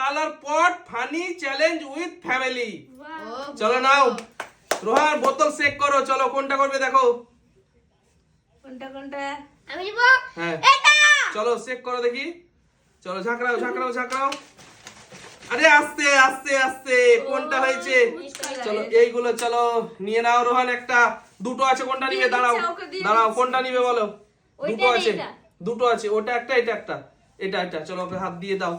Colour pot funny challenge with family. চলো নাও রোহান বোতল check করো, চলো কোনটা করবে দেখো। কোনটা কোনটা আমি নিব হ্যাঁ এটা। চলো চেক করো দেখি, চলো ঝাঁকড়াও ঝাঁকড়াও ঝাঁকড়াও। আরে আস্তে আস্তে আস্তে কোনটা হয়েছে? চলো এইগুলো চলো নিয়ে নাও রোহান। একটা দুটো আছে, কোনটা নিবে? দাঁড়াও দাঁড়াও, কোনটা নিবে বলো? দুটো আছে, দুটো আছে, ওটা একটা এটা একটা, এটা এটা। চলো ওকে হাত দিয়ে দাও।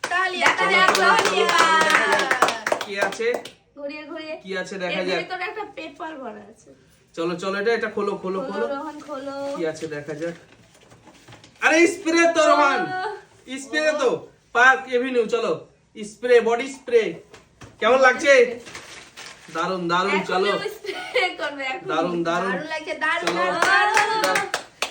তালি চলো, তালি চলো, চলো, চলো, দেখা যাক কি আছে, ঘুরিয়ে ঘুরিয়ে কি আছে দেখা এর যাক। ভিতরে একটা পেপার ভরা আছে। চলো চলো এটা এটা খোলো খোলো খোলো খোলো, রোহন খোলো। কি আছে দেখা যাক। আরে স্প্রে তো রোহান, স্প্রে তো পার্ক এভিনিউ। চলো স্প্রে, বডি স্প্রে। কেমন লাগছে? দারুন দারুন। চলো এখন স্প্রে করবে এখন। দারুন দারুন। দারুণ লাগছে, দারুণ চলো। দারুণ।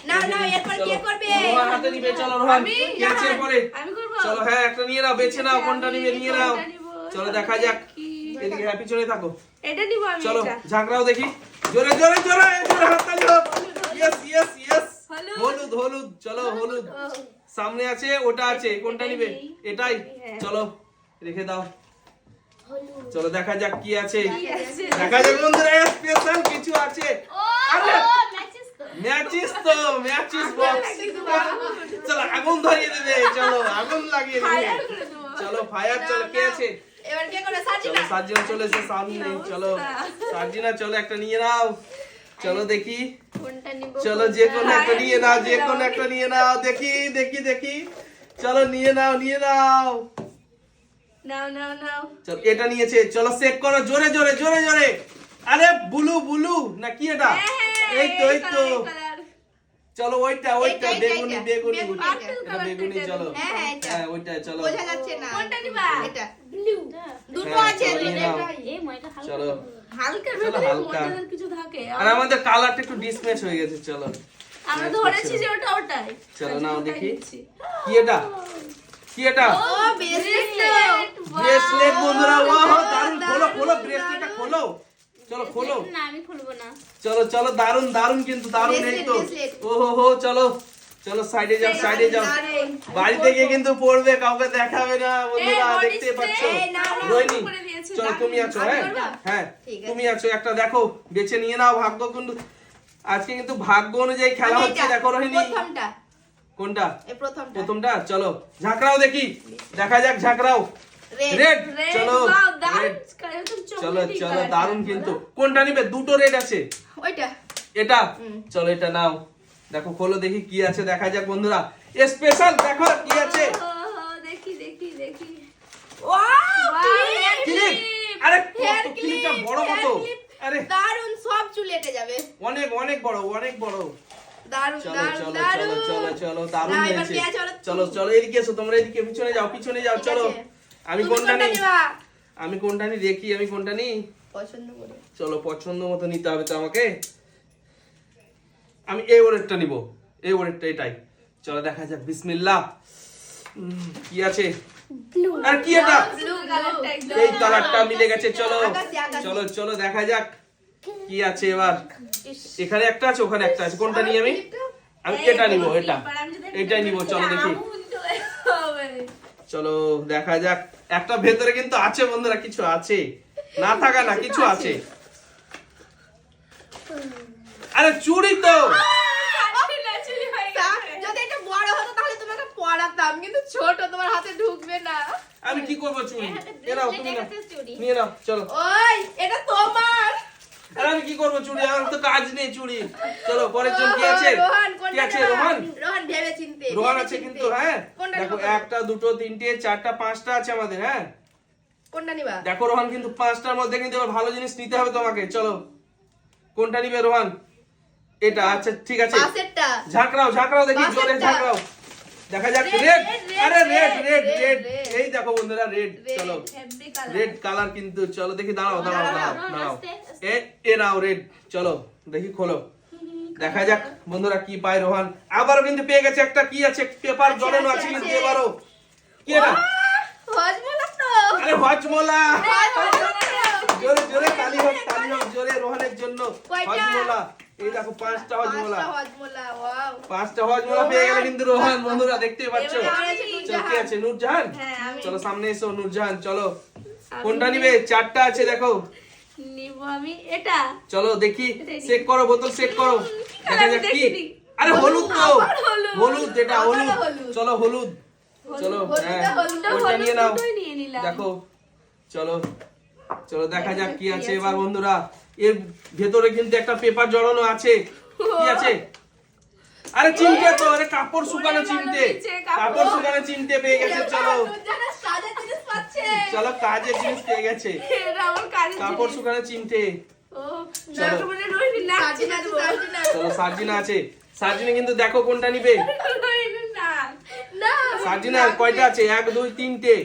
নাও নাও, এরপর কে করবে? রোহান হাতে নিবে। চলো রোহান আমি কি আছে পরে? আমি করব। চলো হ্যাঁ একটা নিয়ে নাও, বেছে নাও কোনটা নিবে, নিয়ে নাও। কোনটা নিবো? চলো দেখা যাক। কি? এদিকে হ্যাঁ পিছনে থাকো। এটা নিব আমি। চলো এটা ঝাঁকড়াও দেখি, জোরে জোরে জোরে জোরে হাততালি হোক। ইয়েস ইয়েস ইয়েস, হলুদ। হলুদ হলুদ। চলো হলুদ সামনে আছে, ওটা আছে, কোনটা নিবে? এটাই। হ্যাঁ। চলো রেখে দাও। চলো দেখা যাক কি আছে, কি আছে? দেখা যাক বন্ধুরা স্পেশাল কিছু আছে। ও আরে ম্যাচেস তো। ম্যাচিস তো, ম্যাচিস বক্স। চলো আগুন ধরিয়ে দেবে, চলো আগুন লাগিয়ে দেবে। ফায়ার করে দেবো। চলো ফায়ার। চলো কে আছে? এবার কে করবে? চলো সাজিনা। সার্জন চলেছে সামনে। চলো সার্জিনা চলো একটা নিয়ে নাও। চলো দেখি, কোনটা নিব? চলো যে কোনো একটা নিয়ে নাও, যে কোনো একটা নিয়ে নাও। দেখি দেখি দেখি, চলো নিয়ে নাও নিয়ে নাও। নাও নাও নাও। চলো এটা নিয়েছে, চলো চেক করো জোরে জোরে জোরে জোরে। আরে ব্লু ব্লু না কি এটা? এই তো এই তো। চলো ওইটা ওইটা, এইটা, বেগুনি এইটা, বেগুনি, বেগুনি এটা বেগুনি। চলো হ্যাঁ হ্যাঁ, এটা। হ্যাঁ ওইটা চলো। বোঝা যাচ্ছে না। কোনটা নিবা? এটা। ব্লু। দুটো হ্যাঁ, আছে, চলো নিয়ে নাও। এই ময়টা হালকা। চলো হালকা চলো, ভেতরে হালকা। মজাদার কিছু থাকে। আর আমাদের কালারটা একটু ডিসম্যাচ হয়ে গেছে। চলো আমরা ধরেছি যে ওটা ওটাই। চলো নাও ওটাই দেখি নিচ্ছি। কি এটা, কি এটা? ও ব্রেসলেট। ব্রেসলেট বন্ধুরা, ওয়াও দারুন। খোলো খোলো ব্রেসলেটটা খোলো, চলো খোলো। না আমি খুলবো না। চলো চলো দারুন দারুন, কিন্তু দারুন এই তো। ব্রেসলেট। ও হো হো, চলো চলো সাইডে যাও সাইডে যাও। দারুণ। বাড়িতে গিয়ে কিন্তু পড়বে, কাউকে দেখাবে না বন্ধুরা, body দেখতে spray, পাচ্ছ। এই নাও, নাও, রোহিণী করে দিয়েছে, চলো দারুণ। তুমি আছো। আমি হ্যাঁ করবো? হ্যাঁ ঠিক আছে। তুমি আছো, একটা দেখো বেছে নিয়ে নাও। ভাগ্য কিন্তু আজকে কিন্তু ভাগ্য অনুযায়ী খেলা আমি হচ্ছে। এটা, দেখো রোহিণী প্রথমটা। কোনটা? এই প্রথমটা। প্রথমটা। চলো ঝাঁকড়াও দেখি, দেখা যাক ঝাঁকড়াও। রেড। রেড। Red, চলো wow, দারুণ রেড। একদম চলো chocolatey চলো color দারুন টা, কিন্তু। বলো? কোনটা নিবে? দুটো রেড আছে, ওইটা। এটা। হুম। চলো এটা নাও, দেখো খোলো দেখি কি আছে, দেখা যাক বন্ধুরা। স্পেশাল দেখো কি আছে। ও, দেখি দেখি দেখি। Wow, Wow, clip. আরে Hair কত ক্লিপটা clip, বড় hair কত। clip। আরে দারুণ, সব চুল এঁটে যাবে। অনেক অনেক বড় অনেক বড়। দারুণ চলো দারুণ চলো দারুণ। চলো চলো চলো দারুণ না, এবার হয়েছে। কে আছে? চলো চলো এদিকে এসো তোমরা, এদিকে পিছনে যাও পিছনে যাও। ঠিক চলো আছে। আমি তুমি কোনটা নিই? নিবা? আমি কোনটা নিই দেখি, আমি কোনটা নিই। পছন্দ করে। চলো পছন্দ মতো নিতে হবে তো আমাকে। আমি এই ওরেটটা নিব, এই ওরেটটা এটাই। চলো দেখা যাক বিসমিল্লাহ। কি আছে? আর কি এটা? ব্লু কালারটা একদম। এই কালারটা মিলে গেছে। চলো আকাশি, আকাশি। চলো চলো দেখা যাক কি আছে এবার। এখানে একটা আছে, ওখানে একটা আছে, কোনটা নিই আমি? আমি এই এটা নিব, দেখো, এটা এবার আমি যদি এটাই নিব। চলো দেখি, আগুন চলে যাবে। চলো দেখা যাক। একটা ভেতরে কিন্তু আছে বন্ধুরা, কিছু আছে, না থাকা না, কিছু আছে। আরে চুড়ি তো। চিল্লাচিল্লি হয়ে গেছে। যদি এটা বড় হতো তাহলে তোমাকে পড়াতাম, কিন্তু ছোট, তোমার হাতে ঢুকবে না। আমি কি করবো চুড়ি? এ নাও তুমি নাও, চুড়ি। নিয়ে নাও চলো। ওই, এটা তোমার। আর আমি কি করবো চুড়ি? আমার তো কাজ নেই চুড়ি। চলো পরের জন কি আছে? রোহান, কি কোনটা আছে? নেবা? রোহান রোহান ভেবে চিনতে। রোহান ভেবে আছে চিনতে। কিন্তু। হ্যাঁ কোনটা দেখো নিবা? একটা দুটো তিনটে চারটা পাঁচটা আছে আমাদের। হ্যাঁ কোনটা নিবা? দেখো রোহান, কিন্তু পাঁচটার মধ্যে কিন্তু এবার ভালো জিনিস নিতে হবে তোমাকে। চলো কোনটা নিবে রোহান? এটা। আচ্ছা ঠিক আছে, পাশেরটা। ঝাঁকড়াও ঝাঁকড়াও দেখি, জোরে বাসেরটা। ঝাঁকড়াও, দেখা যাক। Red, red. red, red, আরে red red, red red, red. red. এই দেখো বন্ধুরা রেড। Red. চলো হেভি কালার। রেড কালার কিন্তু। চলো দেখি, দাঁড়াও দাঁড়াও দাঁড়াও দাঁড়াও। আস্তে, আস্তে। এ নাও রেড। চলো দেখি খোলো, দেখা যাক বন্ধুরা কি পায় রোহান। আবারও কিন্তু পেয়ে গেছে একটা। কি আছে? পেপার জড়ানো আছে কিন্তু এবারও। কি এটা? হজমোলা তো। আরে হজমোলা। হজমোলা তো। জোরে জোরে তালি হোক, তালি হোক জোরে রোহানের জন্য। কয়টা? হজমোলা এই দেখো 5টা হজমোলা। 5টা হজমোলা, ওয়াও। 5টা হজমোলা পেয়ে গেল কিন্তু রোহান, বন্ধুরা দেখতেই পাচ্ছ। এবারে আছে চলো কি আছে, নূরজাহান? হ্যাঁ, আমি চলো সামনে এসো নূরজাহান, চলো আমি কোনটা নিবে? 4টা আছে দেখো। নিব আমি এটা। চলো দেখি, এটাই নিই। চেক করো, বোতল চেক করো, দেখা যাক কি। দেখিনি। আরে হলুদ তো, আবার হলুদ। হলুদ, এটা আবারও হলুদ। হলুদ। চলো হলুদ, চলো হলুদটা হ্যাঁ হলুদ, ওইটা নিয়ে নাও। দুটোই নিয়ে নিলাম। দেখো চলো, চলো দেখা যাক কি কি আছে আছে। এবার বন্ধুরা। এর ভেতরে কিন্তু একটা পেপার জড়ানো আছে। কি আছে? আরে চিমটে তো, আরে কাপড় শুকানো ওরে চিমটে, ভালো নিচে কাপড়। কাপড় শুকানো চিমটে পেয়ে গেছে। চলো নূরজাহান সাজার জিনিস পাচ্ছে। চলো, কাজের জিনিস পেয়ে গেছে, এটা আমার কাজের কাপড় জিনিস। শুকানো চিমটে। ও, চলো। নাকে মানে রোহিণী নাক সাজিনা আছে, চিনে দেবো। সাজিনা। চলো সার্জিনা আছে, সার্জিনা কিন্তু দেখো কোনটা নিবে। রোহিণীর নাক। না, সার্জিনা কয়টা আছে? 1 2 3টে,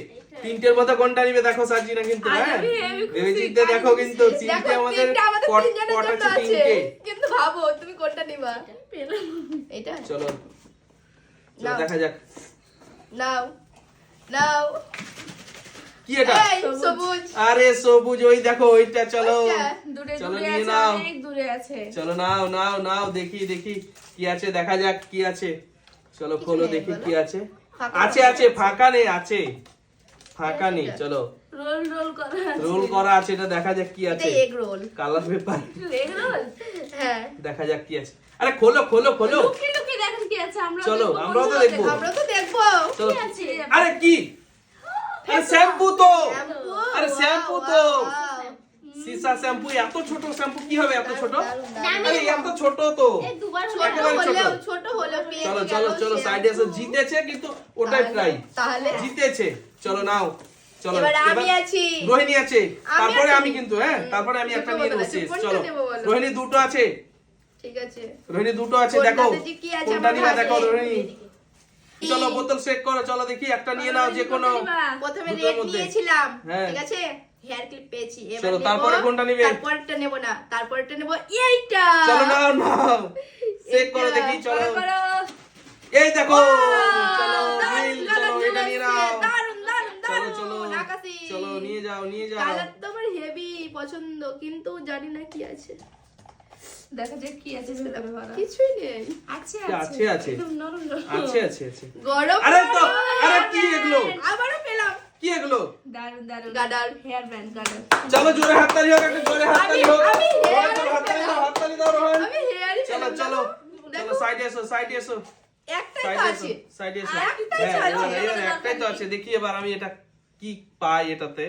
তিনটের মধ্যে কোনটা নিবে দেখো সার্জিনা কিন্তু। আজ হ্যাঁ আমি খুশি, ভেবে চিন্তে দেখো কিন্তু, চিমটে দেখো, আমাদের তিনটে আমাদের কট তিনজনের কট জন্য আছে আছে। তিনটে। কিন্তু ভাবো তুমি কোনটা নিবা? পেলাম। এটা চলো চলো নাও। দেখা যাক নাও, নাও। কি এটা। এই, সবুজ। আরে সবুজ, ওই দেখো ওইটা। চলো ওইটা। দূরে চলো দূরে নিয়ে আছে, নাও। অনেক দূরে আছে। চলো নাও নাও নাও, দেখি দেখি কি আছে, দেখা যাক কি আছে। চলো কিছু খোলো নেই, দেখি বলো। কি আছে। ফাঁকা আছে ফাঁকা আছে, ফাঁকা নেই, আছে ফাঁকা নেই। চলো রোল রোল করা আছে। রোল করা আছে, এটা দেখা যাক কি এটা আছে। Egg roll. Colour paper, egg roll? হ্যাঁ, দেখা যাক কি আছে। আরে খোলো খোলো খোলো। লুকিয়ে লুকিয়ে দেখেন কি আছে, আমরা চলো, দেখবো, আমরাও তো বন্ধুরা দেখবো। দেখবো। আমরা তো দেখবো। চলো কি আছে? আরে কি, আরে শ্যাম্পু তো, শ্যাম্পু, আরে ওয়াও, শ্যাম্পু তো। ওয়াও। সিসা শ্যাম্পু, এত ছোট শ্যাম্পু কি হবে এত ছোট? দারুণ, দারুণ। আরে এত ছোট তো। এই দুবার ছোট একেবারে ছোট। হলেও, ছোট হলেও পেয়ে চলো গেল চলো চলো, শ্যাম্পু। সাইডে এসে জিতেছে কিন্তু ওটাই প্রাইজ। তাহলে জিতেছে, চলো নাও। চলো এবার আমি আছি। রোহিণী আছে, তারপরে আছি। আমি কিন্তু, হ্যাঁ তারপরে আমি একটা দুটো নিয়ে বলো, নেবো শেষ। কোনটা চলো নেবো বলো? রোহিণী দুটো আছে, ঠিক আছে। রোহিণী দুটো আছে দেখো কোনটাতে যে কি আছে কোনটা আমার নিবে ভাগ্যে? দেখো রোহিণী। চলো বোতল চেক করো, চলো দেখি একটা নিয়ে নাও যে কোনো। প্রথমে দুটোর রেড মধ্যে। নিয়েছিলাম, হ্যাঁ। ঠিক আছে, হেয়ার ক্লিপ পেয়েছি। এবার চলো, নেবো- তারপরে কোনটা নিবে? তারপরটা নেব না, তারপরটা নেব এইটা। চলো নাও নাও, চেক করো এটা। দেখি। চলো করো, করো। এই দেখো, চলো দারুণ নীল, কালার চলো এটা নিয়ে নাও। দারুণ, দারুণ, চলো দারুণ। চলো আকাশি। চলো, নিয়ে যাও নিয়ে যাও। কালার তো আমার হেভি পছন্দ, কিন্তু জানি না কি আছে। দেখা যাক কি আছে ভেতরে ভরা। কিছুই নেই। আছে আছে, আছে। একদম নরম নরম। আছে আছে আছে। গরম। আরে তো, আরে কি এগুলো, আবারও পেলাম কি এগুলো? দারুন দারুন। গাডার। Hair band garter. চলো জোরে হাততালি হোক, একটা জোরে হাততালি হোক। আমি রোহান, hair জোরে হাততালি দাও, পেলাম। হাততালি দাও রোহান। আমি হেয়ারই চলো পেলাম। চলো চলো, দেখো, সাইডে এসো সাইডে এসো একটাই তো সাইডে এসো আছে। সাইডে এসো। আর একটাই হ্যাঁ, তো আছে। এবার একটাই তো আছে। দেখি এবার আমি এটা কি পাই এটাতে।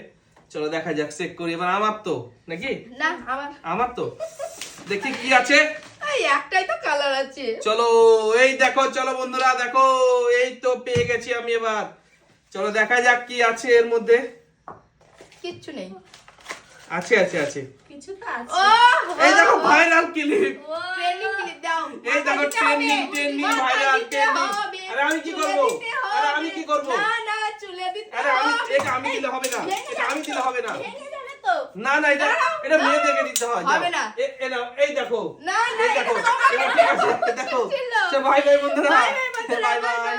চলো দেখা যাক, চেক করি এবার। আমার তো নাকি, না, আমার আমার তো দেখি কি আছে। এই একটাই তো কালার আছে। চলো এই দেখো, চলো বন্ধুরা দেখো, এই তো পেয়ে গেছি আমি এবার। চলো দেখা যাক কি আছে এর মধ্যে। কিচ্ছু নেই। আছে আছে আছে, কিছু তো আছে। ও এই দেখো ভাইরাল ক্লিপ। ও, ট্রেনিং ক্লিপ দাও। এই দেখো ট্রেন্ডিং ট্রেন্ডিং ভাইরাল ট্রেন্ডিং। আরে আমি কি করব, আরে আমি কি করব? না না, চুলে দিতে আরে আমি, হবে। এটা আমি দিলে হবে না, এটা আমি দিলে হবে না। ভেঙে যাবে তো। না না, এটা এটা মেয়েদেরকে দিতে হয়। হবে না। এই দেখো, না না, এই এটা দেখো, তো আমার এবার ঠিক আছে, দেখো। ছিল। সে ভাই ভাই বন্ধুরা, বাই বাই বন্ধুরা, বাই বাই বাই। বাই।